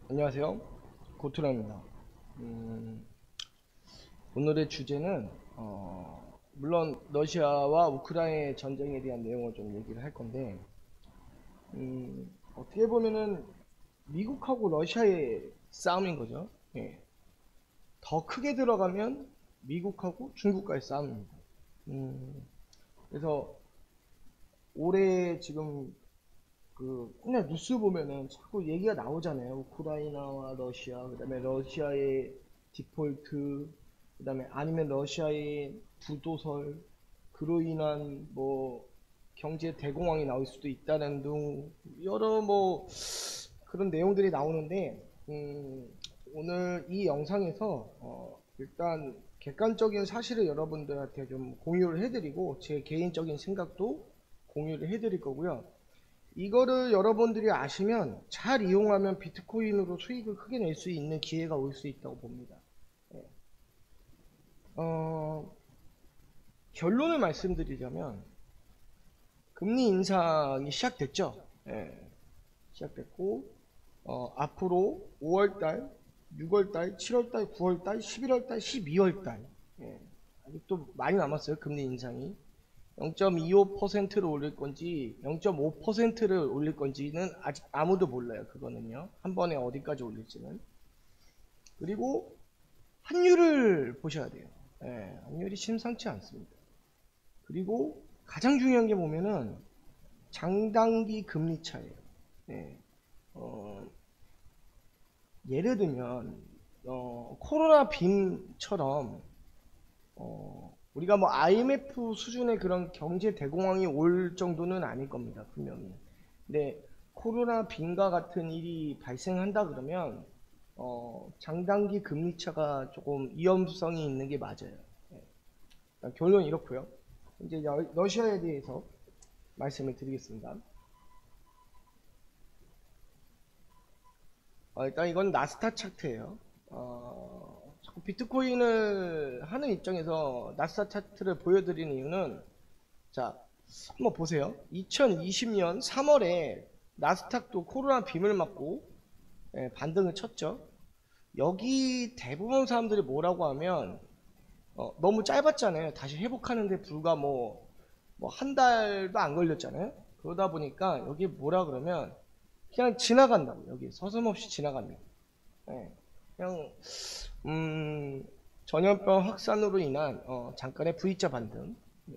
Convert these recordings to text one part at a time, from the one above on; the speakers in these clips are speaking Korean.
안녕하세요. 고투라입니다. 오늘의 주제는 물론 러시아와 우크라이나의 전쟁에 대한 내용을 좀 얘기를 할 건데, 어떻게 보면은 미국하고 러시아의 싸움인 거죠. 예. 더 크게 들어가면 미국하고 중국과의 싸움입니다. 음, 그래서 올해 지금 맨날 뉴스 보면은 자꾸 얘기가 나오잖아요. 우크라이나와 러시아, 그다음에 러시아의 디폴트, 그다음에 아니면 러시아의 부도설, 그로 인한 뭐 경제 대공황이 나올 수도 있다는 등 여러 뭐 그런 내용들이 나오는데, 오늘 이 영상에서 일단 객관적인 사실을 여러분들한테 좀 공유를 해드리고 제 개인적인 생각도 공유를 해드릴 거고요. 이거를 여러분들이 아시면 잘 이용하면 비트코인으로 수익을 크게 낼 수 있는 기회가 올 수 있다고 봅니다. 예. 어, 결론을 말씀드리자면 금리 인상이 시작됐죠. 예. 시작됐고 앞으로 5월달, 6월달, 7월달, 9월달, 11월달, 12월달 아직도 많이 남았어요. 금리 인상이 0.25%를 올릴 건지 0.5%를 올릴 건지는 아직 아무도 몰라요. 그거는요. 한 번에 어디까지 올릴지는. 그리고 환율을 보셔야 돼요. 예, 환율이 심상치 않습니다. 그리고 가장 중요한 게 보면은 장단기 금리 차예요. 예, 예를 들면 코로나 빔처럼 우리가 뭐 IMF 수준의 그런 경제 대공황이 올 정도는 아닐 겁니다. 분명히. 근데 코로나 빈과 같은 일이 발생한다 그러면 장단기 금리차가 조금 위험성이 있는 게 맞아요. 일단 결론은 이렇고요. 이제 러시아에 대해서 말씀을 드리겠습니다. 일단 이건 나스닥 차트예요. 자꾸 비트코인을 하는 입장에서 나스닥 차트를 보여드리는 이유는, 자, 한번 보세요. 2020년 3월에 나스닥도 코로나 빔을 맞고 반등을 쳤죠. 여기 대부분 사람들이 뭐라고 하면 너무 짧았잖아요. 다시 회복하는데 불과 뭐 한 달도 안 걸렸잖아요. 그러다 보니까 여기 뭐라 그러면 그냥 지나간다고. 여기 서슴없이 지나갑니다. 예, 그냥 전염병 확산으로 인한 잠깐의 V자 반등. 예.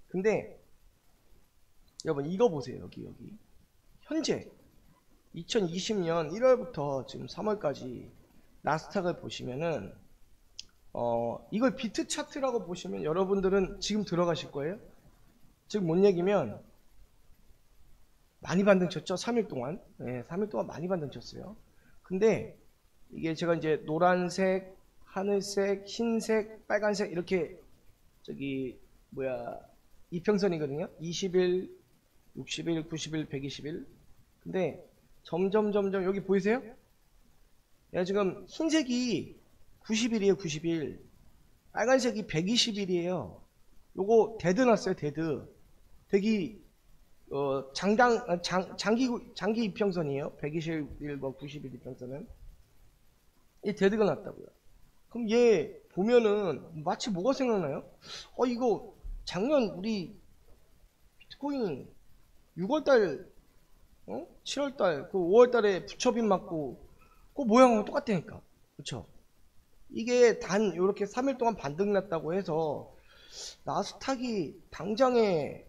근데 여러분 이거 보세요. 여기 현재 2020년 1월부터 지금 3월까지 나스닥을 보시면은 이걸 비트 차트라고 보시면 여러분들은 지금 들어가실 거예요. 즉 뭔 얘기면 많이 반등 쳤죠. 3일 동안. 네, 3일 동안 많이 반등 쳤어요. 근데 이게 제가 이제 노란색, 하늘색, 흰색, 빨간색 이렇게 저기 뭐야 이평선이거든요. 20일, 60일, 90일, 120일. 근데 점점 여기 보이세요? 야, 지금 흰색이 90일이에요. 90일. 빨간색이 120일이에요. 요거 데드 났어요. 데드. 대기 장기 이평선이에요. 120일, 뭐 90일 이평선은. 이 데드가 났다고요. 그럼 얘 보면은 마치 뭐가 생각나요? 이거 작년 우리 비트코인 6월달, 7월달, 그 5월달에 부처빔 맞고 그 모양하고 똑같다니까. 그쵸? 이게 단 이렇게 3일 동안 반등 났다고 해서 나스닥이 당장에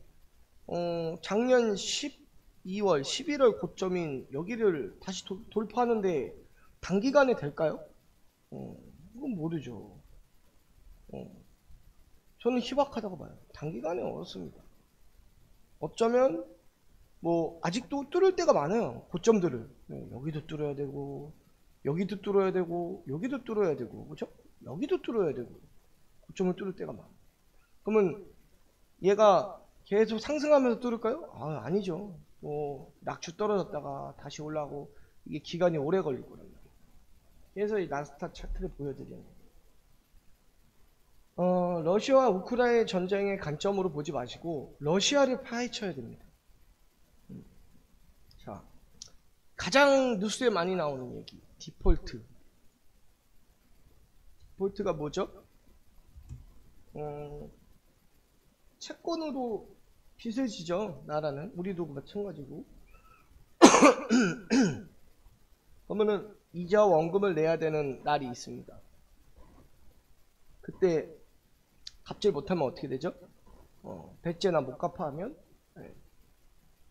작년 12월, 11월 고점인 여기를 다시 돌파하는데 단기간에 될까요? 이건 모르죠. 저는 희박하다고 봐요. 단기간에 어렵습니다. 어쩌면 뭐 아직도 뚫을 때가 많아요. 고점들을. 여기도 뚫어야 되고 여기도 뚫어야 되고 여기도 뚫어야 되고 그죠? 여기도 뚫어야 되고 고점을 뚫을 때가 많아. 그러면 얘가 계속 상승하면서 뚫을까요? 아니죠. 뭐 낙추 떨어졌다가 다시 올라오고 이게 기간이 오래 걸리거든요. 그래서 이 나스닥 차트를 보여드리는 거예요. 러시아와 우크라이나 전쟁의 관점으로 보지 마시고 러시아를 파헤쳐야 됩니다. 자, 가장 뉴스에 많이 나오는 얘기, 디폴트. 디폴트가 뭐죠? 채권으로 빚을 지죠, 나라는. 우리도 마찬가지고. 그러면은 이자와 원금을 내야 되는 날이 있습니다. 그때 갚질 못하면 어떻게 되죠? 배째나 못 갚아 하면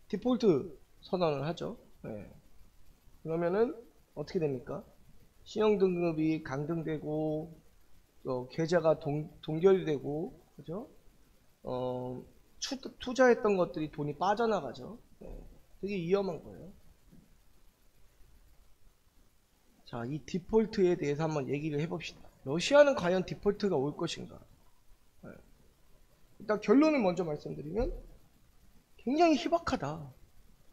디폴트 선언을 하죠. 그러면은 어떻게 됩니까? 신용등급이 강등되고 계좌가 동결되고, 그죠? 투자했던 것들이 돈이 빠져나가죠. 되게 위험한 거예요. 자, 이 디폴트에 대해서 한번 얘기를 해봅시다. 러시아는 과연 디폴트가 올 것인가? 일단 결론을 먼저 말씀드리면 굉장히 희박하다.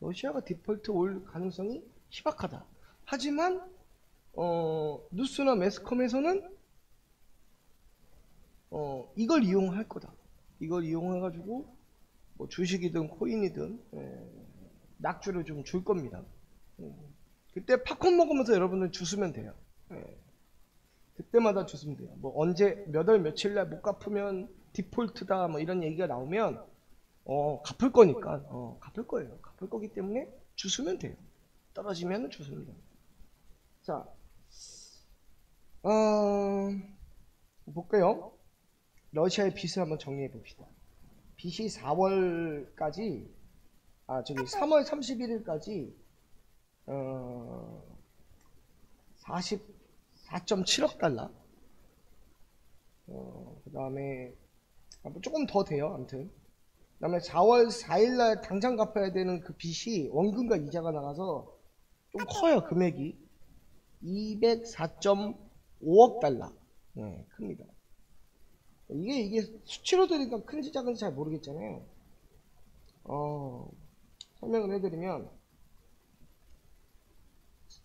러시아가 디폴트 올 가능성이 희박하다. 하지만 뉴스나 매스컴에서는 이걸 이용할 거다. 이걸 이용해가지고 뭐 주식이든 코인이든 낙주를 좀 줄 겁니다. 그때 팝콘 먹으면서 여러분들 주시면 돼요. 그때마다 주시면 돼요. 뭐 언제 몇 월 며칠 날 못 갚으면 디폴트다 뭐 이런 얘기가 나오면 갚을 거니까 갚을 거예요. 갚을 거기 때문에 주시면 돼요. 떨어지면 주시면 돼요. 자, 볼까요? 러시아의 빚을 한번 정리해 봅시다. 빚이 4월까지, 3월 31일까지 44.7억 달러. 그 다음에 조금 더 돼요. 아무튼. 그 다음에 4월 4일날 당장 갚아야 되는 그 빚이 원금과 이자가 나가서 좀 커요. 금액이 204.5억 달러. 큽니다. 이게 수치로 들으니까 큰지 작은지 잘 모르겠잖아요. 설명을 해드리면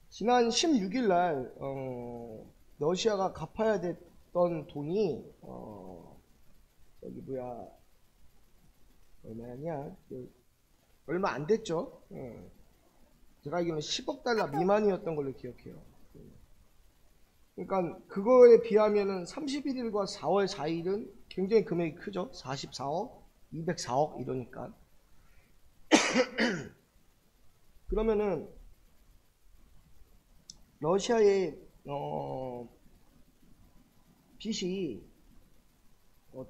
지난 16일 날 러시아가 갚아야 됐던 돈이 여기 뭐야 얼마냐? 얼마 안 됐죠. 제가 알기로는 10억 달러 미만이었던 걸로 기억해요. 그러니까 그거에 비하면은 31일과 4월 4일은 굉장히 금액이 크죠. 44억, 204억 이러니까. 그러면은 러시아의 빚이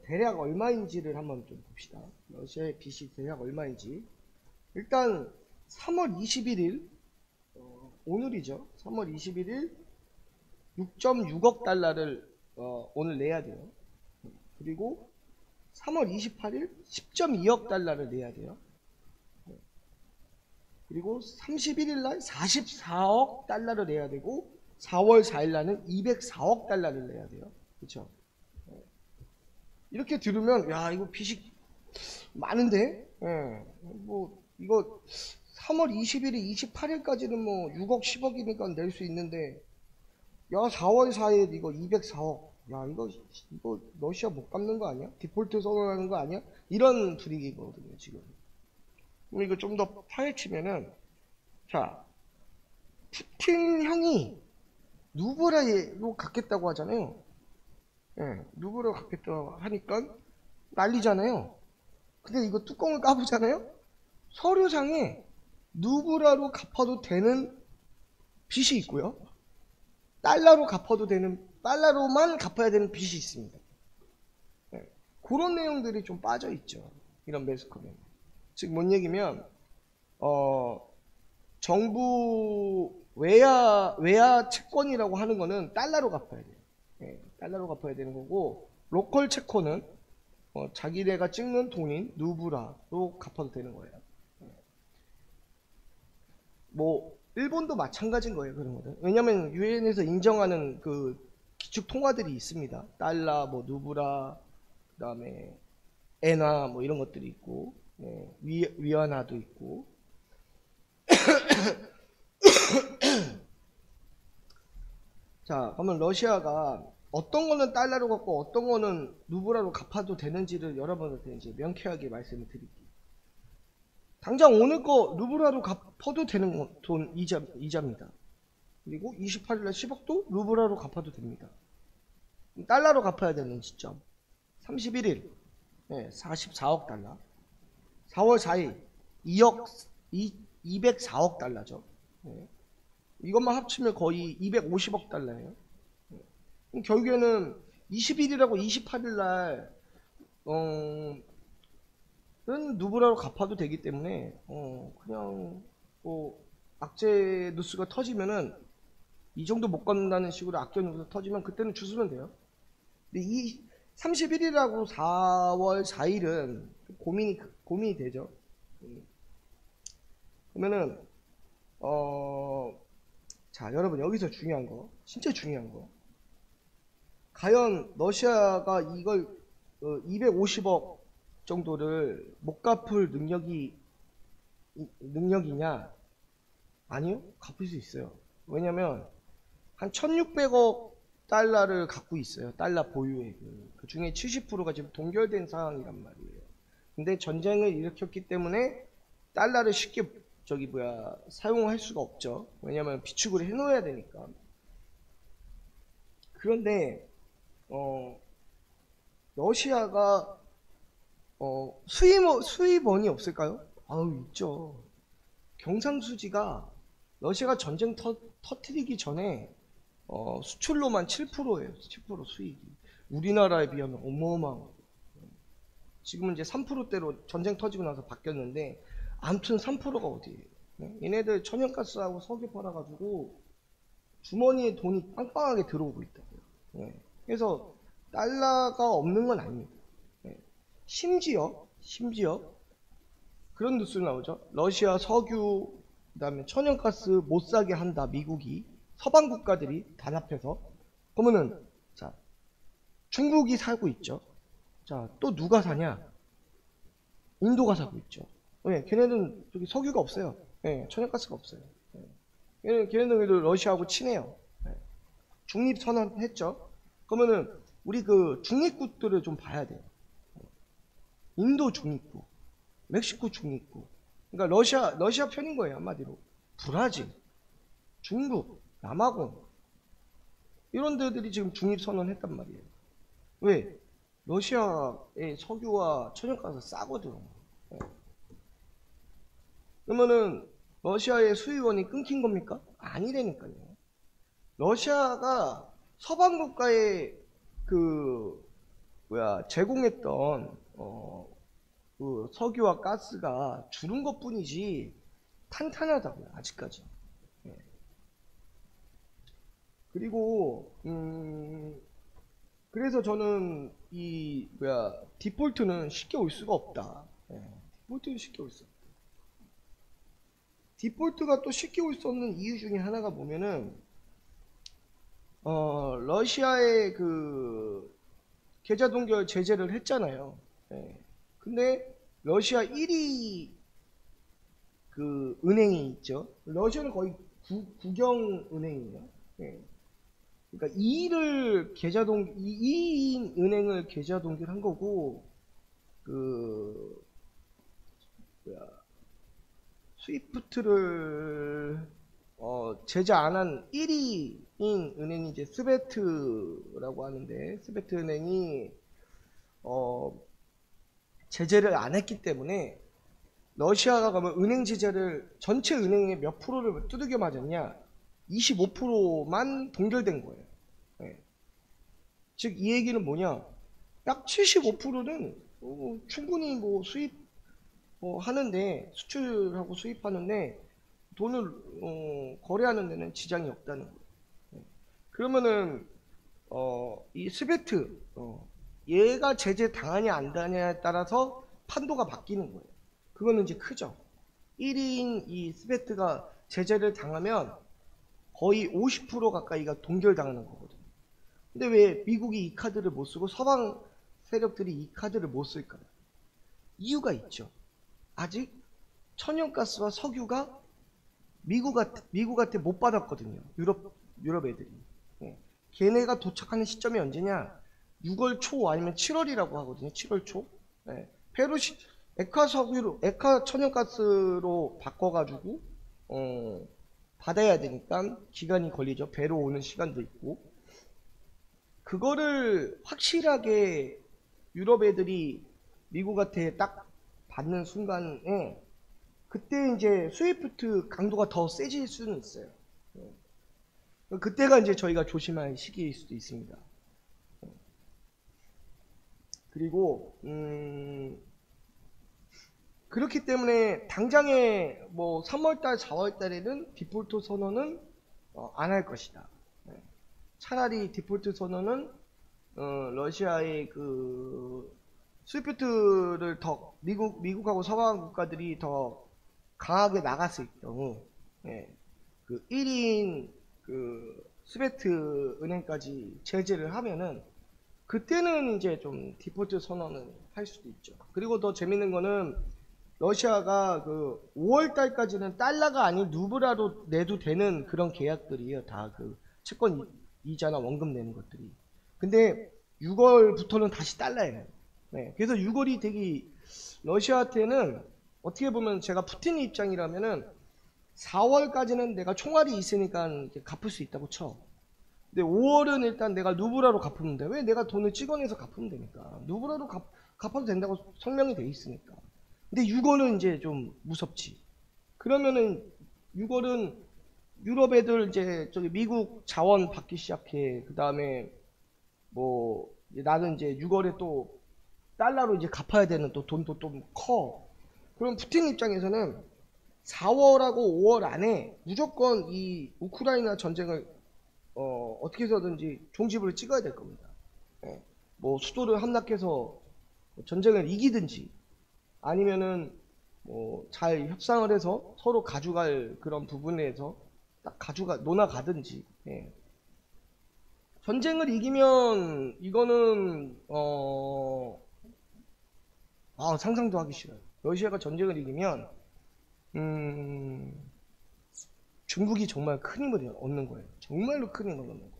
대략 얼마인지를 한번 좀 봅시다. 러시아의 빚이 대략 얼마인지. 일단 3월 21일 오늘이죠. 3월 21일 6.6억 달러를 오늘 내야 돼요. 그리고 3월 28일 10.2억 달러를 내야 돼요. 그리고 31일 날 44억 달러를 내야 되고 4월 4일 날은 204억 달러를 내야 돼요. 그렇죠? 이렇게 들으면 야 이거 빚이 많은데 뭐 이거 3월 20일이 28일까지는 뭐 6억 10억이니까 낼 수 있는데 야 4월 4일 이거 204억 야 이거 러시아 못 갚는 거 아니야? 디폴트 선언하는 거 아니야? 이런 분위기거든요 지금. 그럼 이거 좀 더 파헤치면은 자 푸틴 형이 누브라로 갖겠다고 하잖아요. 누브라로 갖겠다고 하니까 난리잖아요. 근데 이거 뚜껑을 까보잖아요. 서류상에 누브라로 갚아도 되는 빚이 있고요. 달러로 갚아도 되는, 달러로만 갚아야 되는 빚이 있습니다. 그런 내용들이 좀 빠져있죠. 이런 매스컴에. 즉, 뭔 얘기면, 정부 외화 채권이라고 하는 거는 달러로 갚아야 돼요. 달러로 갚아야 되는 거고, 로컬 채권은 자기네가 찍는 돈인 누브라로 갚아도 되는 거예요. 뭐, 일본도 마찬가지인 거예요, 그런 거는. 왜냐면 유엔에서 인정하는 그 기축 통화들이 있습니다. 달러, 뭐 누브라, 그다음에 엔화 뭐 이런 것들이 있고, 위안화도 있고. 자, 그러면 러시아가 어떤 거는 달러로 갚고 어떤 거는 누브라로 갚아도 되는지를 여러분한테 이제 명쾌하게 말씀을 드릴게요. 당장 오늘 거 루블화로 갚아도 되는 돈 이자입니다. 그리고 28일날 10억도 루블화로 갚아도 됩니다. 달러로 갚아야 되는 시점 31일 44억 달러, 4월 4일 204억 달러죠. 이것만 합치면 거의 250억 달러예요. 결국에는 20일이라고 28일날 은 루블화로 갚아도 되기 때문에 그냥 뭐 악재 뉴스가 터지면은 이 정도 못 갚는다는 식으로 악재 뉴스가 터지면 그때는 주스면 돼요. 근데 이 31일하고 4월 4일은 고민이 되죠. 그러면은 자, 여러분, 여기서 중요한 거, 진짜 중요한 거, 과연 러시아가 이걸 250억 정도를 못 갚을 능력이냐? 아니요, 갚을 수 있어요. 왜냐면 한 1600억 달러를 갖고 있어요. 달러 보유액. 그 중에 70%가 지금 동결된 상황이란 말이에요. 근데 전쟁을 일으켰기 때문에 달러를 쉽게 사용할 수가 없죠. 왜냐면 비축을 해놓아야 되니까. 그런데 러시아가 수입원이 없을까요? 아우, 있죠. 경상수지가 러시아가 전쟁 터뜨리기 전에 수출로만 7%예요. 7% 수익이. 우리나라에 비하면 어마어마하고. 지금은 이제 3%대로 전쟁 터지고 나서 바뀌었는데, 아무튼 3%가 어디예요? 얘네들 천연가스하고 석유 팔아가지고 주머니에 돈이 빵빵하게 들어오고 있다고요. 그래서 달러가 없는 건 아닙니다. 심지어 그런 뉴스 나오죠. 러시아 석유, 그 다음에 천연가스 못 사게 한다, 미국이. 서방 국가들이 단합해서. 그러면은, 자, 중국이 사고 있죠. 자, 또 누가 사냐? 인도가 사고 있죠. 걔네는 저기 석유가 없어요. 천연가스가 없어요. 걔네는 그래도 러시아하고 친해요. 중립선언 했죠. 그러면은, 우리 그 중립국들을 좀 봐야 돼요. 인도 중립국, 멕시코 중립국. 그러니까 러시아 편인 거예요, 한마디로. 브라질, 중국, 남아공. 이런 데들이 지금 중립선언 했단 말이에요. 왜? 러시아의 석유와 천연가스 싸거든. 그러면은 러시아의 수입원이 끊긴 겁니까? 아니라니까요. 러시아가 서방 국가에 제공했던 그 석유와 가스가 줄은 것 뿐이지 탄탄하다고요, 아직까지. 그리고 그래서 저는 디폴트는 쉽게 올 수가 없다. 디폴트는 쉽게 올 수 없다. 디폴트가 또 쉽게 올 수 없는 이유 중에 하나가 뭐면은 러시아의 그 계좌 동결 제재를 했잖아요. 근데 러시아 1위 그 은행이 있죠. 러시아는 거의 국영 은행이에요. 그러니까 2인 은행을 계좌 동결한 거고, 스위프트를 제재 안 한 1위인 은행이 이제 스베트라고 하는데, 스베트 은행이 제재를 안 했기 때문에 러시아가 가면 은행 제재를 전체 은행의 몇 프로를 두들겨 맞았냐? 25%만 동결된 거예요. 즉 이 얘기는 뭐냐? 약 75%는 충분히 뭐 수입 하는데, 수출하고 수입하는데 돈을 거래하는 데는 지장이 없다는 거예요. 그러면은 이 스베트 얘가 제재 당하냐 안 당하냐에 따라서 판도가 바뀌는 거예요. 그거는 이제 크죠. 1인 이 스베트가 제재를 당하면 거의 50% 가까이가 동결당하는 거거든요. 근데 왜 미국이 이 카드를 못 쓰고 서방 세력들이 이 카드를 못 쓸까요? 이유가 있죠. 아직 천연가스와 석유가 미국한테 못 받았거든요. 유럽 애들이. 걔네가 도착하는 시점이 언제냐? 6월 초 아니면 7월이라고 하거든요. 7월 초. 액화 천연가스로 바꿔가지고 받아야 되니까 기간이 걸리죠. 배로 오는 시간도 있고. 그거를 확실하게 유럽 애들이 미국한테 딱 받는 순간에 그때 이제 스위프트 강도가 더 세질 수는 있어요. 그때가 이제 저희가 조심할 시기일 수도 있습니다. 그리고 그렇기 때문에 당장에 뭐 3월달, 4월달에는 디폴트 선언은 안 할 것이다. 차라리 디폴트 선언은 러시아의 그 스위프트를 더 미국하고 서방 국가들이 더 강하게 나갔을 경우, 그 1인 그 스베트 은행까지 제재를 하면은 그때는 이제 좀 디폴트 선언을 할 수도 있죠. 그리고 더 재밌는 거는 러시아가 그 5월 달까지는 달러가 아닌 루블화로 내도 되는 그런 계약들이에요. 다 그 채권 이자나 원금 내는 것들이. 근데 6월부터는 다시 달러예요. 그래서 6월이 되게 러시아한테는 어떻게 보면 제가 푸틴의 입장이라면은 4월까지는 내가 총알이 있으니까 갚을 수 있다고 쳐. 근데 5월은 일단 내가 루블화로 갚으면 돼. 왜 내가 돈을 찍어내서 갚으면 되니까. 루블화로 갚아도 된다고 성명이 돼 있으니까. 근데 6월은 이제 좀 무섭지. 그러면은 6월은 유럽 애들 이제 저기 미국 자원 받기 시작해. 그 다음에 뭐 나는 이제 6월에 또 달러로 이제 갚아야 되는 또 돈도 좀 커. 그럼 푸틴 입장에서는 4월하고 5월 안에 무조건 이 우크라이나 전쟁을 어떻게 해서든지 종지부를 찍어야 될 겁니다. 뭐 수도를 함락해서 전쟁을 이기든지 아니면은 뭐 잘 협상을 해서 서로 가져갈 그런 부분에서 딱 논아가든지. 전쟁을 이기면 이거는 상상도 하기 싫어요. 러시아가 전쟁을 이기면 중국이 정말 큰 힘을 얻는 거예요. 정말로 큰 힘을 얻는 거예요.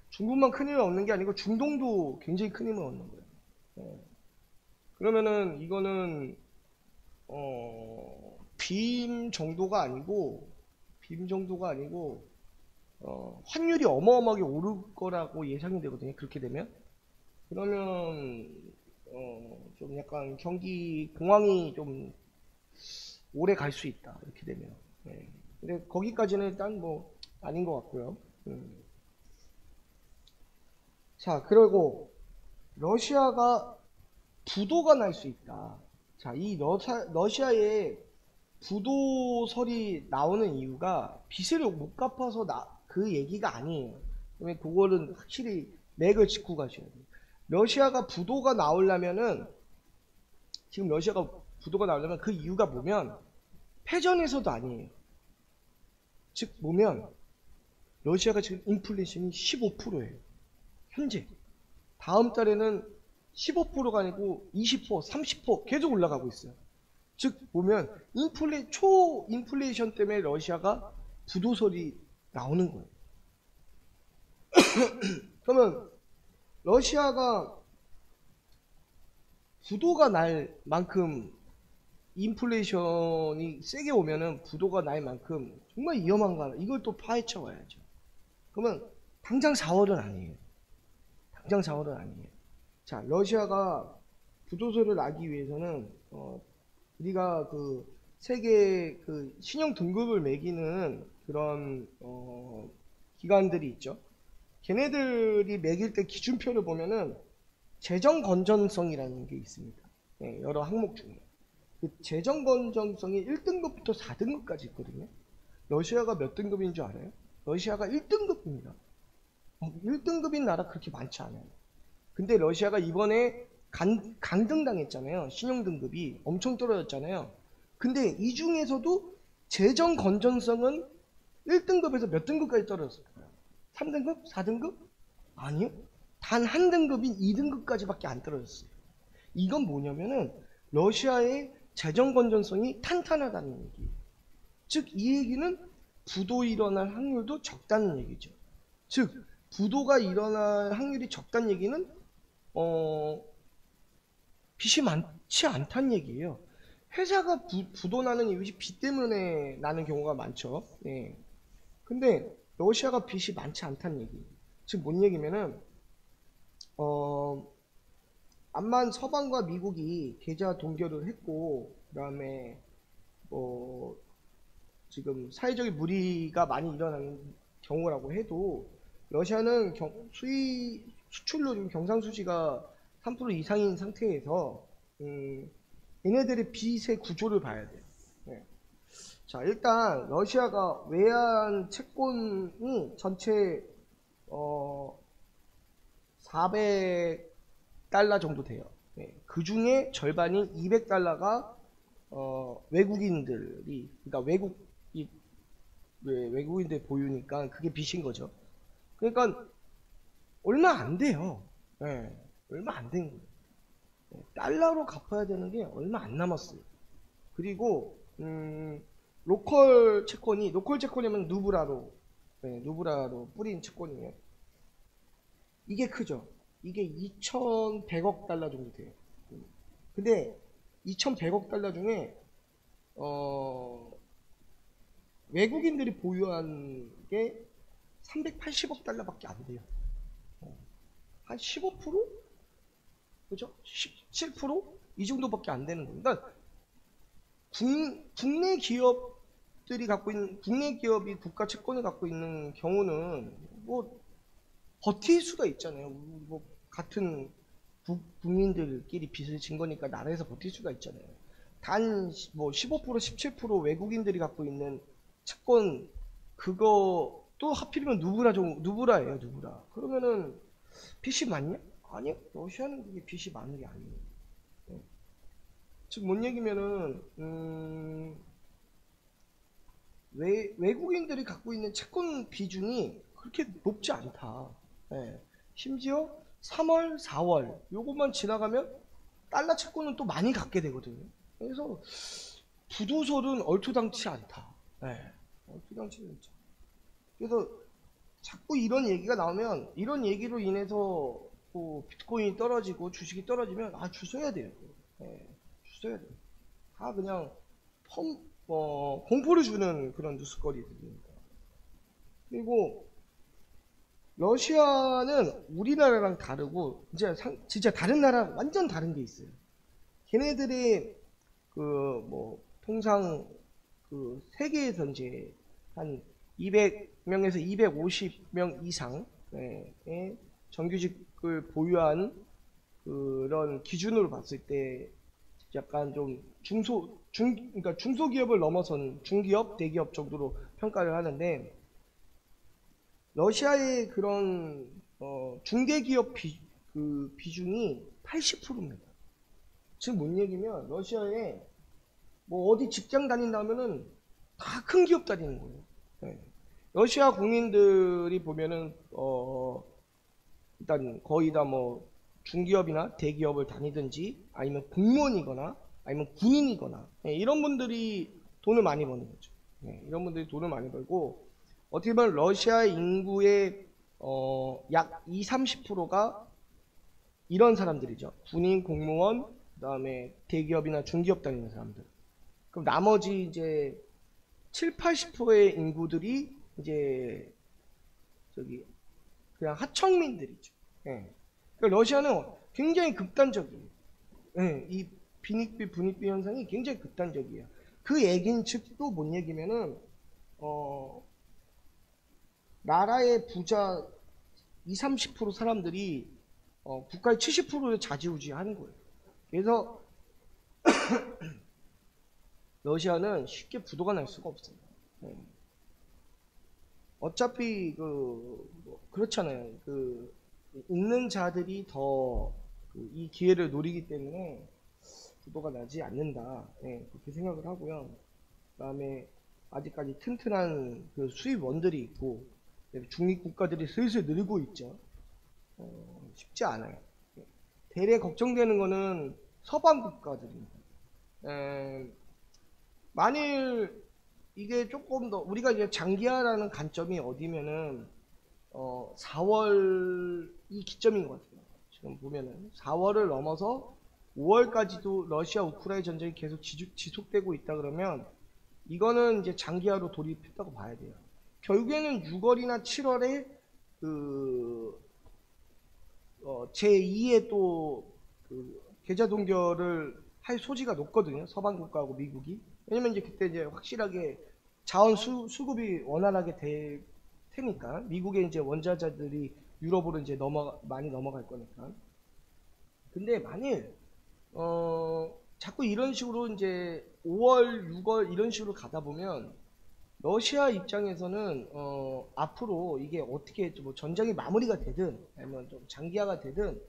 중국만 큰 힘을 얻는 게 아니고 중동도 굉장히 큰 힘을 얻는 거예요. 그러면은 이거는 빔 정도가 아니고 환율이 어마어마하게 오를 거라고 예상이 되거든요. 그렇게 되면. 그러면 좀 약간 경기 공황이 좀 오래 갈 수 있다. 이렇게 되면. 근데 거기까지는 일단 뭐 아닌 것 같고요. 자, 그리고 러시아가 부도가 날 수 있다. 자, 이 러시아의 부도설이 나오는 이유가 빚을 못 갚아서 그 얘기가 아니에요. 그러면 그거는 확실히 맥을 짚고 가셔야 돼요. 러시아가 부도가 나오려면은 지금 러시아가 부도가 나오려면 그 이유가 뭐면 패전에서도 아니에요. 즉 뭐면 러시아가 지금 인플레이션이 15%예요. 현재. 다음 달에는 15%가 아니고 20%, 30% 계속 올라가고 있어요. 즉 보면 초인플레이션 때문에 러시아가 부도설이 나오는 거예요. 그러면 러시아가 부도가 날 만큼 인플레이션이 세게 오면은 부도가 날 만큼 정말 위험한가 이걸 또 파헤쳐 와야죠. 그러면 당장 4월은 아니에요. 당장 4월은 아니에요. 자, 러시아가 부도설을 나기 위해서는 우리가 그 세계 그 신용 등급을 매기는 그런 기관들이 있죠. 걔네들이 매길 때 기준표를 보면은 재정 건전성이라는 게 있습니다. 여러 항목 중에 그 재정 건전성이 1등급부터 4등급까지 있거든요. 러시아가 몇 등급인 줄 알아요? 러시아가 1등급입니다. 1등급인 나라 그렇게 많지 않아요. 근데 러시아가 이번에 강등당했잖아요. 신용등급이 엄청 떨어졌잖아요. 근데 이 중에서도 재정 건전성은 1등급에서 몇 등급까지 떨어졌을까요? 3등급? 4등급? 아니요. 단 한 등급인 2등급까지밖에 안 떨어졌어요. 이건 뭐냐면은 러시아의 재정 건전성이 탄탄하다는 얘기예요. 즉 이 얘기는 부도 일어날 확률도 적다는 얘기죠. 즉 부도가 일어날 확률이 적다는 얘기는 빚이 많지 않다는 얘기예요. 회사가 부도나는 이유가 빚 때문에 나는 경우가 많죠. 예. 근데 러시아가 빚이 많지 않다는 얘기. 즉, 뭔 얘기면은, 암만 서방과 미국이 계좌 동결을 했고, 그 다음에, 뭐, 지금 사회적인 무리가 많이 일어나는 경우라고 해도, 러시아는 수출로 지금 경상수지가 3% 이상인 상태에서, 얘네들의 빚의 구조를 봐야 돼요. 네. 자, 일단 러시아가 외환 채권이 전체 400달러 정도 돼요. 네. 그 중에 절반인 200달러가 외국인들이, 그러니까 외국인들 보유니까 그게 빚인 거죠. 그러니까 얼마 안 돼요. 네. 얼마 안 된 거예요. 네. 달러로 갚아야 되는 게 얼마 안 남았어요. 그리고 로컬 채권이면 누브라로 뿌린 채권이에요. 이게 크죠. 이게 2,100억 달러 정도 돼요. 근데 2,100억 달러 중에 외국인들이 보유한 게 380억 달러밖에 안 돼요. 한 15%? 그죠? 17%? 이 정도밖에 안 되는 거예요. 그러니까 국내 기업이 국가 채권을 갖고 있는 경우는 뭐 버틸 수가 있잖아요. 뭐 같은 국민들끼리 빚을 진 거니까 나라에서 버틸 수가 있잖아요. 단 뭐 15%, 17% 외국인들이 갖고 있는 채권 그거 또 하필이면 누브라예요, 누브라. 그러면은 빚이 많냐? 아니요. 러시아는 그게 빚이 많은 게 아니에요. 네. 즉, 뭔 얘기면은, 외국인들이 갖고 있는 채권 비중이 그렇게 높지 않다. 예. 심지어 3월, 4월, 요것만 지나가면 달러 채권은 또 많이 갖게 되거든요. 그래서 부도설은 얼토당치 않다. 예. 얼토당치 않죠. 그래서 자꾸 이런 얘기가 나오면 이런 얘기로 인해서 뭐 비트코인이 떨어지고 주식이 떨어지면 주셔야 돼요. 예. 주셔야 돼요. 다 그냥 공포를 주는 그런 뉴스거리들입니다. 그리고 러시아는 우리나라랑 다르고 진짜 다른 나라 완전 다른 게 있어요. 걔네들이 통상 세계에서 이제 한 200명에서 250명 이상의 정규직을 보유한 그런 기준으로 봤을 때 약간 좀 그러니까 중소기업을 넘어선 중기업, 대기업 정도로 평가를 하는데 러시아의 그런 중대기업 비중이 80%입니다. 즉 뭔 얘기면 러시아에 뭐 어디 직장 다닌다면은 다 큰 기업 다니는 거예요. 네. 러시아 국민들이 보면은 일단 거의 다 뭐 중기업이나 대기업을 다니든지 아니면 공무원이거나 아니면 군인이거나 이런 분들이 돈을 많이 버는 거죠. 이런 분들이 돈을 많이 벌고 어떻게 보면 러시아 인구의 약 20, 30%가 이런 사람들이죠. 군인, 공무원, 그 다음에 대기업이나 중기업 다니는 사람들. 그럼 나머지 이제 7, 80%의 인구들이 이제 그냥 하청민들이죠. 예. 그러니까 러시아는 굉장히 극단적이에요. 예. 이 분익비 현상이 굉장히 극단적이에요. 그 얘기는 즉 또 뭔 얘기면은 나라의 부자 20, 30% 사람들이 국가의 70%를 좌지우지하는 거예요. 그래서 러시아는 쉽게 부도가 날 수가 없어요. 네. 어차피 그렇잖아요. 있는 자들이 더 이 기회를 노리기 때문에 부도가 나지 않는다. 네, 그렇게 생각을 하고요. 그다음에 아직까지 튼튼한 수입원들이 있고 중립 국가들이 슬슬 늘고 있죠. 쉽지 않아요. 대래 걱정되는 거는 서방 국가들입니다. 만일 이게 조금 더 우리가 이제 장기화라는 관점이 어디면은 4월이 기점인 것 같아요. 지금 보면은 4월을 넘어서 5월까지도 러시아 우크라이나 전쟁이 계속 지속되고 있다 그러면 이거는 이제 장기화로 돌입했다고 봐야 돼요. 결국에는 6월이나 7월에 그 제2의 또그 계좌 동결을 할 소지가 높거든요. 서방 국가하고 미국이. 왜냐면 이제 그때 이제 확실하게 자원 수급이 원활하게 될 테니까. 미국의 이제 원자재들이 유럽으로 이제 많이 넘어갈 거니까. 근데 만일 자꾸 이런 식으로 이제 5월, 6월 이런 식으로 가다 보면 러시아 입장에서는 앞으로 이게 어떻게 뭐 전쟁이 마무리가 되든 아니면 좀 장기화가 되든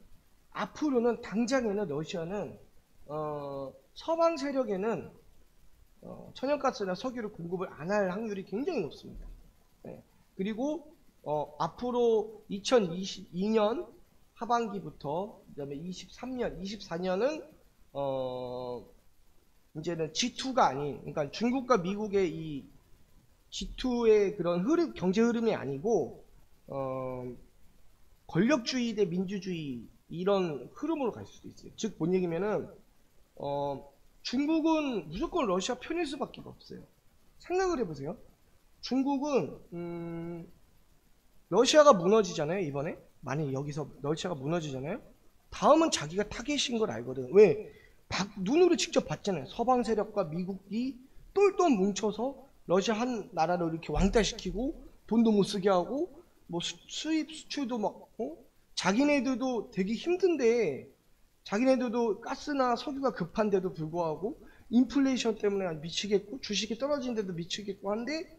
앞으로는 당장에는 러시아는 서방 세력에는 천연가스나 석유를 공급을 안 할 확률이 굉장히 높습니다. 네. 그리고 앞으로 2022년 하반기부터 그다음에 23년, 24년은 이제는 G2가 아닌, 그러니까 중국과 미국의 이 G2의 그런 흐름, 경제 흐름이 아니고 권력주의 대 민주주의 이런 흐름으로 갈 수도 있어요. 즉, 뭔 얘기면은 중국은 무조건 러시아 편일 수밖에 없어요. 생각을 해보세요. 중국은 러시아가 무너지잖아요. 이번에 만약 여기서 러시아가 무너지잖아요. 다음은 자기가 타겟인 걸 알거든. 왜? 눈으로 직접 봤잖아요. 서방 세력과 미국이 똘똘 뭉쳐서 러시아 한 나라를 이렇게 왕따시키고 돈도 못 쓰게 하고 뭐 수입 수출도 막 자기네들도 되게 힘든데 자기네들도 가스나 석유가 급한데도 불구하고 인플레이션 때문에 미치겠고 주식이 떨어지는데도 미치겠고 한데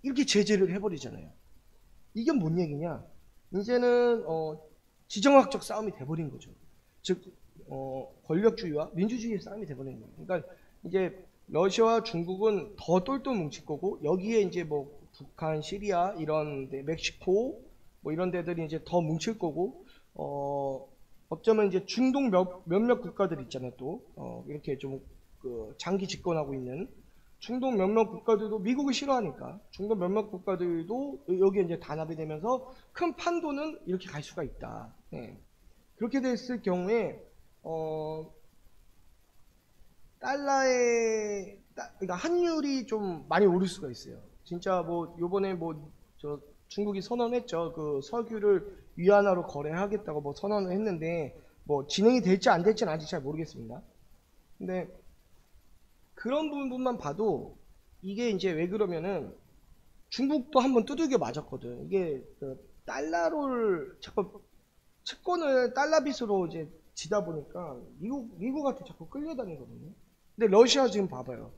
이렇게 제재를 해버리잖아요. 이게 뭔 얘기냐? 이제는 지정학적 싸움이 돼버린 거죠. 즉 권력주의와 민주주의의 싸움이 돼버린 거예요. 그러니까 이제 러시아와 중국은 더 똘똘 뭉칠 거고 여기에 이제 뭐 북한, 시리아 이런 데, 멕시코 뭐 이런 데들이 이제 더 뭉칠 거고 어쩌면 이제 중동 몇몇 국가들 있잖아요. 또 이렇게 좀 그 장기 집권하고 있는 중동 몇몇 국가들도 미국을 싫어하니까 중동 몇몇 국가들도 여기에 이제 단합이 되면서 큰 판도는 이렇게 갈 수가 있다. 네. 그렇게 됐을 경우에 달러의 그러니까 환율이 좀 많이 오를 수가 있어요. 진짜 뭐 요번에 뭐 저 중국이 선언했죠. 그 석유를 위안화로 거래하겠다고 뭐 선언을 했는데 뭐 진행이 될지 안 될지는 아직 잘 모르겠습니다. 근데 그런 부분만 봐도 이게 이제 왜 그러면은 중국도 한번 두들겨 맞았거든. 이게 그 달러를 자꾸 채권을 달러 빚으로 이제 지다 보니까 미국한테 자꾸 끌려다니거든요. 근데 러시아 지금 봐봐요.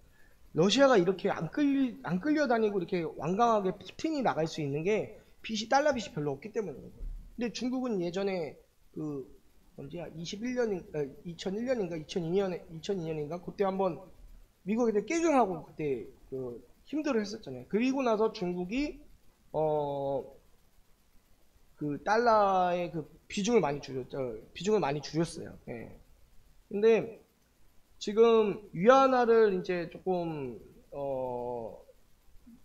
러시아가 이렇게 안 끌려다니고 이렇게 완강하게 푸틴이 나갈 수 있는 게 빚이 달러 빚이 별로 없기 때문에 그런 거예요. 근데 중국은 예전에 그 언제야 2001년인가 2002년인가 그때 한번 미국에 깨경하고 그때 그 힘들어 했었잖아요. 그리고 나서 중국이 그 달러의 그 비중을 많이 줄였어요. 예. 근데 지금 위안화를 이제 조금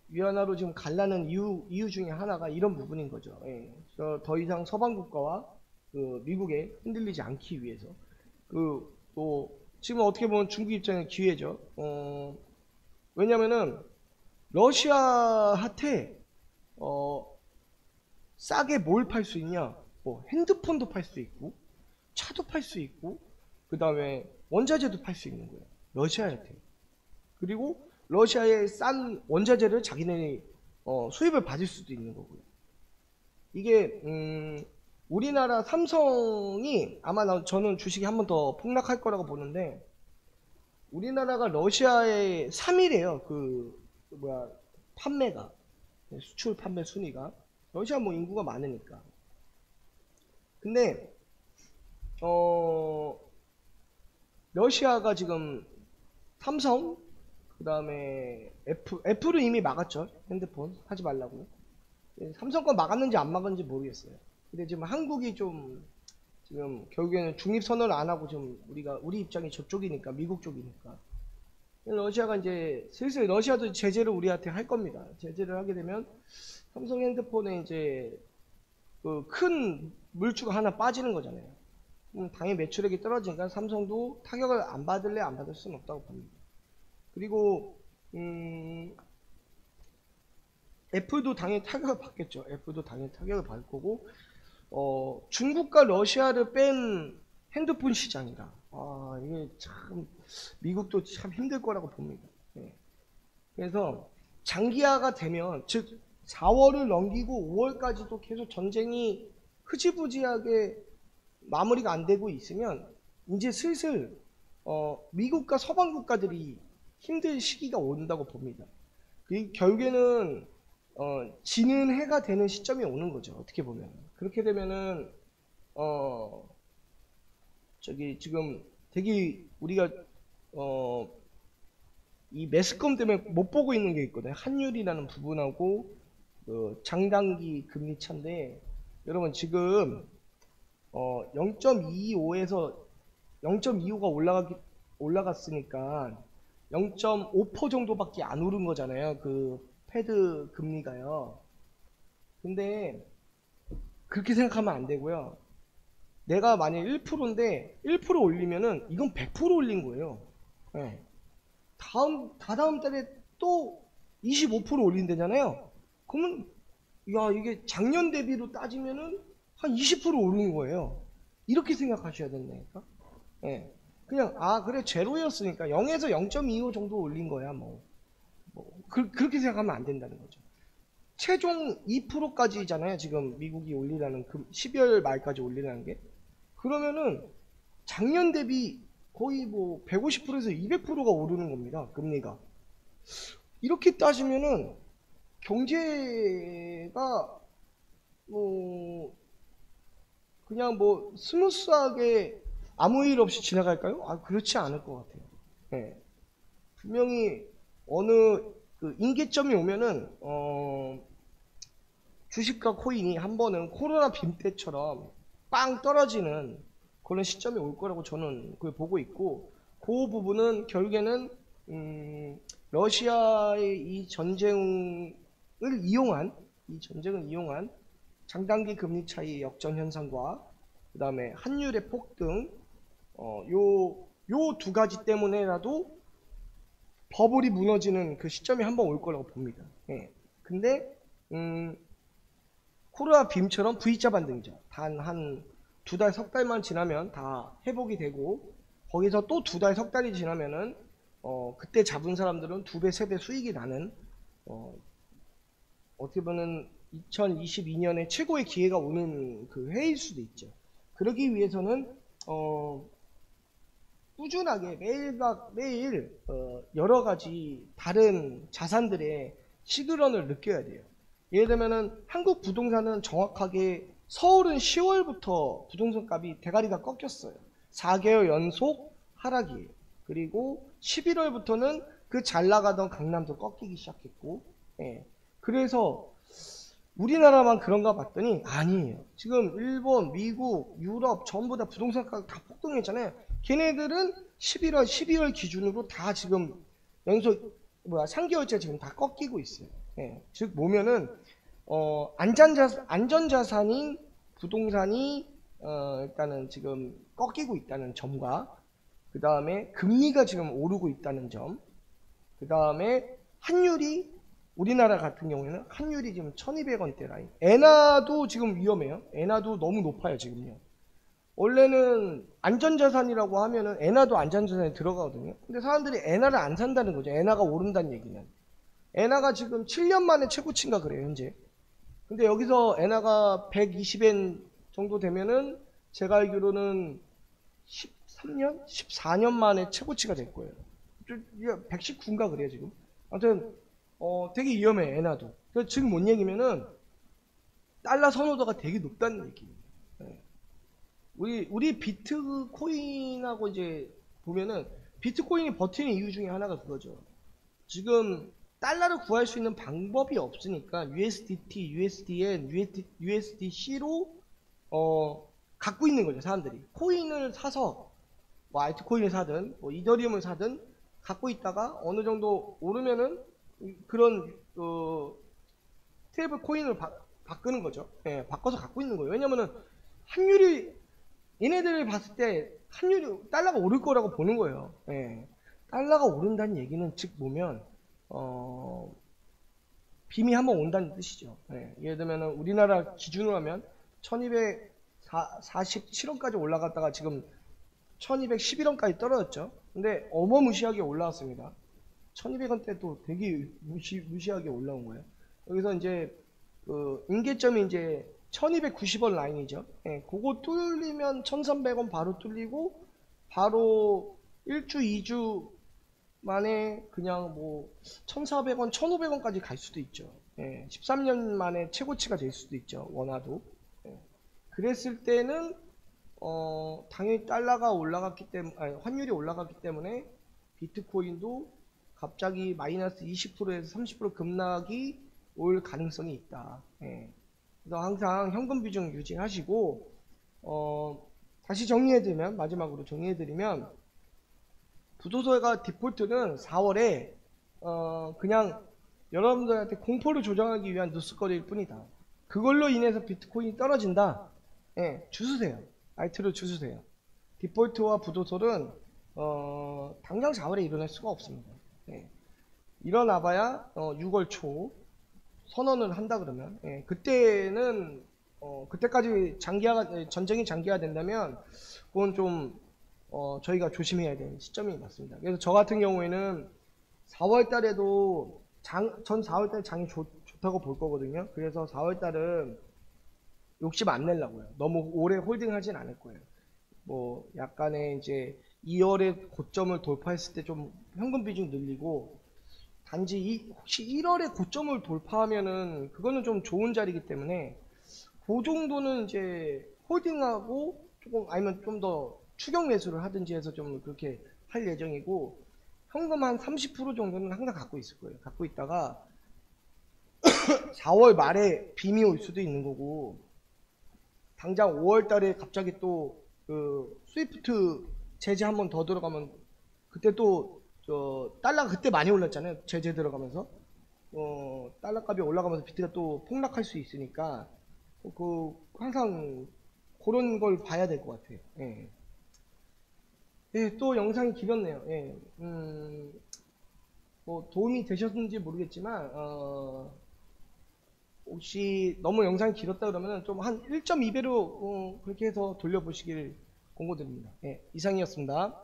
위안화로 지금 갈라는 이유 중에 하나가 이런 부분인 거죠. 예. 더 이상 서방 국가와 그 미국에 흔들리지 않기 위해서 또 지금 어떻게 보면 중국 입장에 기회죠. 왜냐면은 러시아한테 싸게 뭘 팔 수 있냐? 뭐 핸드폰도 팔 수 있고 차도 팔 수 있고 그 다음에 원자재도 팔 수 있는 거예요. 러시아한테. 그리고 러시아의 싼 원자재를 자기네 수입을 받을 수도 있는 거고요. 이게 우리나라 삼성이 아마 저는 주식이 한 번 더 폭락할 거라고 보는데 우리나라가 러시아의 3위래요. 판매가 수출 판매 순위가 러시아 뭐 인구가 많으니까. 근데 러시아가 지금 삼성 그 다음에 애플은 이미 막았죠. 핸드폰 하지 말라고. 삼성 건 막았는지 안 막았는지 모르겠어요. 근데 지금 한국이 좀 지금 결국에는 중립 선언을 안 하고 좀 우리 입장이 저쪽이니까 미국 쪽이니까 러시아가 이제 슬슬 러시아도 제재를 우리한테 할 겁니다. 제재를 하게 되면 삼성 핸드폰에 이제 그 큰 물주가 하나 빠지는 거잖아요. 당연히 매출액이 떨어지니까 삼성도 타격을 안 받을래 안 받을 수는 없다고 봅니다. 그리고 애플도 당연히 타격을 받겠죠. 애플도 당연히 타격을 받을 거고, 중국과 러시아를 뺀 핸드폰 시장이라, 이게 참 미국도 참 힘들 거라고 봅니다. 예. 그래서 장기화가 되면, 즉 4월을 넘기고 5월까지도 계속 전쟁이 흐지부지하게 마무리가 안 되고 있으면 이제 슬슬 미국과 서방 국가들이 힘들 시기가 온다고 봅니다. 결국에는 지는 해가 되는 시점이 오는 거죠. 어떻게 보면. 그렇게 되면은 지금 되게 우리가 이 매스컴 때문에 못 보고 있는 게 있거든요. 환율이라는 부분하고 장단기 금리 차인데, 여러분 지금 0.25에서 0.25가 올라갔으니까 0.5% 정도밖에 안 오른 거잖아요. 그 패드 금리가요. 근데 그렇게 생각하면 안 되고요. 내가 만약 1%인데 1% 올리면은 이건 100% 올린 거예요. 네. 다다음 달에 또 25% 올린다잖아요. 그러면 야, 이게 작년 대비로 따지면은 한 20% 오른 거예요. 이렇게 생각하셔야 된다니까. 예. 그냥 그래 제로였으니까 0에서 0.25 정도 올린 거야 그렇게 생각하면 안 된다는 거죠. 최종 2%까지잖아요. 지금 미국이 올리라는 12월 말까지 올리라는 게. 그러면은 작년 대비 거의 150%에서 200%가 오르는 겁니다. 금리가. 이렇게 따지면은 경제가 그냥 스무스하게 아무 일 없이 지나갈까요? 그렇지 않을 것 같아요. 네. 분명히 어느 임계점이 오면은 주식과 코인이 한 번은 코로나 빔 때처럼 빵 떨어지는 그런 시점이 올 거라고 저는 그걸 보고 있고, 그 부분은 결국에는 러시아의 이 전쟁을 이용한 장단기 금리 차이 역전 현상과 그 다음에 환율의 폭등, 요 두 가지 때문에라도 버블이 무너지는 그 시점이 한번 올 거라고 봅니다. 예. 근데 코로나 빔처럼 V자 반등이죠. 단 한 2달, 석 달만 지나면 다 회복이 되고, 거기서 또 2달, 석 달이 지나면은 그때 잡은 사람들은 2배, 3배 수익이 나는 어떻게 보면 2022년에 최고의 기회가 오는 그 해일 수도 있죠. 그러기 위해서는 꾸준하게 매일 여러 가지 다른 자산들의 시그널을 느껴야 돼요. 예를 들면은 한국 부동산은 정확하게 서울은 10월부터 부동산 값이 대가리가 꺾였어요. 4개월 연속 하락이에요. 그리고 11월부터는 그 잘 나가던 강남도 꺾이기 시작했고, 예. 그래서 우리나라만 그런가 봤더니 아니에요. 지금 일본, 미국, 유럽 전부 다 부동산 가격 다 폭등했잖아요. 걔네들은 11월, 12월 기준으로 다 지금 연속 3개월째 지금 다 꺾이고 있어요. 예. 즉 뭐면은 안전자산인 부동산이 일단은 지금 꺾이고 있다는 점과, 그 다음에 금리가 지금 오르고 있다는 점, 그 다음에 환율이 우리나라 같은 경우에는 환율이 지금 1200원대 라인. 엔화도 지금 위험해요. 엔화도 너무 높아요 지금요. 원래는 안전자산이라고 하면은 엔화도 안전자산에 들어가거든요. 근데 사람들이 엔화를 안 산다는 거죠. 엔화가 오른다는 얘기는. 엔화가 지금 7년 만에 최고치인가 그래요 현재. 근데 여기서 엔화가 120엔 정도 되면은 제가 알기로는 13년? 14년 만에 최고치가 될 거예요. 119인가 그래요 지금. 아무튼 되게 위험해 엔화도. 그래서 지금 뭔 얘기면은 달러 선호도가 되게 높다는 얘기예요. 네. 우리 비트코인하고 이제 보면은 비트코인이 버티는 이유 중에 하나가 그거죠. 지금 달러를 구할 수 있는 방법이 없으니까 USDT, USDN, USDC로 갖고 있는 거죠 사람들이. 코인을 사서 알트코인을 사든 이더리움을 사든 갖고 있다가 어느 정도 오르면은 그런 스테이블 코인을 바꾸는 거죠. 예, 바꿔서 갖고 있는 거예요. 왜냐면은 환율이 얘네들을 봤을 때 환율이 달러가 오를 거라고 보는 거예요. 예. 달러가 오른다는 얘기는 즉 뭐면 빔이 한번 온다는 뜻이죠. 예. 예를 들면 우리나라 기준으로 하면 1247원까지 올라갔다가 지금 1211원까지 떨어졌죠. 근데 어마무시하게 올라왔습니다. 1200원대 도 되게 무시하게 올라온 거예요. 여기서 이제 그 임계점이 이제 1290원 라인이죠. 예, 그거 뚫리면 1300원 바로 뚫리고 바로 1주, 2주 만에 그냥 뭐 1400원, 1500원까지 갈 수도 있죠. 예, 13년 만에 최고치가 될 수도 있죠. 원화도. 예, 그랬을 때는 당연히 달러가 올라갔기 때문에, 환율이 올라갔기 때문에 비트코인도 갑자기 마이너스 20%에서 30% 급락이 올 가능성이 있다. 예. 그래서 항상 현금 비중 유지하시고, 다시 정리해드리면, 마지막으로 정리해드리면, 부도서가 디폴트는 4월에, 그냥 여러분들한테 공포를 조정하기 위한 뉴스거리일 뿐이다. 그걸로 인해서 비트코인이 떨어진다. 예, 주수세요. 알트를 주수세요. 디폴트와 부도설은, 당장 4월에 일어날 수가 없습니다. 예. 일어나봐야 6월 초 선언을 한다 그러면 그때는 그때까지 전쟁이 장기화 된다면 그건 좀 저희가 조심해야 되는 시점이 맞습니다. 그래서 저 같은 경우에는 4월 달에도 전 4월 달 장이 좋다고 볼 거거든요. 그래서 4월 달은 욕심 안 내려고요. 너무 오래 홀딩하진 않을 거예요. 뭐 약간의 이제 2월에 고점을 돌파했을 때 좀 현금 비중 늘리고 단지 혹시 1월에 고점을 돌파하면은 그거는 좀 좋은 자리이기 때문에 그 정도는 이제 홀딩하고 조금 아니면 좀 더 추격 매수를 하든지 해서 좀 그렇게 할 예정이고 현금 한 30% 정도는 항상 갖고 있을 거예요. 갖고 있다가 4월 말에 빔이 올 수도 있는 거고 당장 5월 달에 갑자기 또 그 스위프트 제재 한 번 더 들어가면 그때 또 달러가 그때 많이 올랐잖아요. 제재 들어가면서 달러 값이 올라가면서 비트가 또 폭락할 수 있으니까 항상 그런 걸 봐야 될 것 같아요. 예. 예, 또 영상이 길었네요. 예. 뭐 도움이 되셨는지 모르겠지만 혹시 너무 영상이 길었다 그러면 좀 한 1.2배로 그렇게 해서 돌려보시길 권고드립니다. 예, 이상이었습니다.